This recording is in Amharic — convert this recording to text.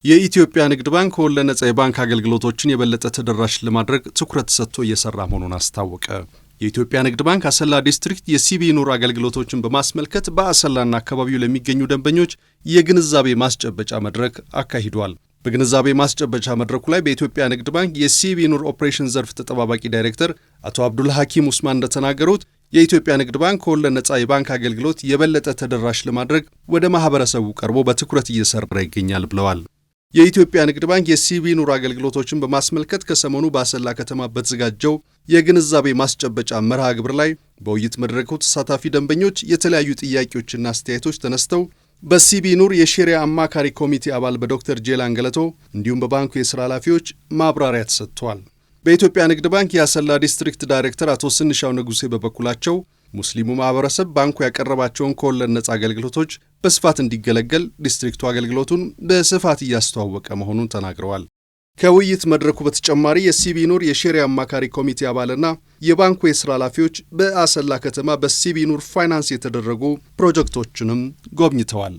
የኢትዮጵያ ንግድ ባንክ ወለድ ነጻ የባንክ አገልግሎቶችን የበለጠ ተደራሽ ለማድረግ ትኩረት ሰጥቶ እየሰራ መሆኑን አስታወቀ። የኢትዮጵያ ንግድ ባንክ አሰላ ዲስትሪክት የሲቢ ኑር አገልግሎቶችን በማስመልከት በአሰላና አካባቢው ለሚገኙ ደንበኞች የግንዛቤ ማስጨበጫ መድረክ አካሂዷል። በግንዛቤ ማስጨበጫ መድረኩ ላይ በኢትዮጵያ ንግድ ባንክ የሲቢ ኑር ኦፕሬሽን ዘርፍ ተጠባባቂ ዳይሬክተር አቶ አብዱል ሐኪም ኡስማን እንደተናገሩት የኢትዮጵያ ንግድ ባንክ ወለድ ነጻ የባንክ አገልግሎት የበለጠ ተደራሽ ለማድረግ ወደ ማህበረሰቡ ቀርቦ በትኩረት እየሰራ ይገኛል ብለዋል። የኢትዮጵያ ንግድ ባንክ የሲቢ ኑር አገልግሎቶችን በማስመልከት ከሰሞኑ በአሰላ ከተማ በተዘጋጀው የግንዛቤ ማስጨበጫ መርሃ ግብር ላይ በውይይት መድረኩ ተሳታፊ ደንበኞች የተለያዩ ጥያቄዎችና አስተያየቶች ተነስተው በሲቢ ኑር የሼሪያ አማካሪ ኮሚቴ አባል በዶክተር ጄላን ገለቶ እንዲሁም በባንኩ የሥራ ኃላፊዎች ማብራሪያ ተሰጥቷል። በኢትዮጵያ ንግድ ባንክ የአሰላ ዲስትሪክት ዳይሬክተር አቶ ስንሻው ንጉሴ በበኩላቸው ሙስሊሙ ማህበረሰብ ባንኩ ያቀረባቸውን ከወለድ ነጻ አገልግሎቶች በስፋት እንዲገለገል ዲስትሪክቱ አገልግሎቱን በስፋት እያስተዋወቀ መሆኑን ተናግረዋል። ከውይይት መድረኩ በተጨማሪ የሲቢ ኑር የሼሪያ አማካሪ ኮሚቴ አባልና የባንኩ የሥራ ኃላፊዎች በአሰላ ከተማ በሲቢ ኑር ፋይናንስ የተደረጉ ፕሮጀክቶችንም ጎብኝተዋል።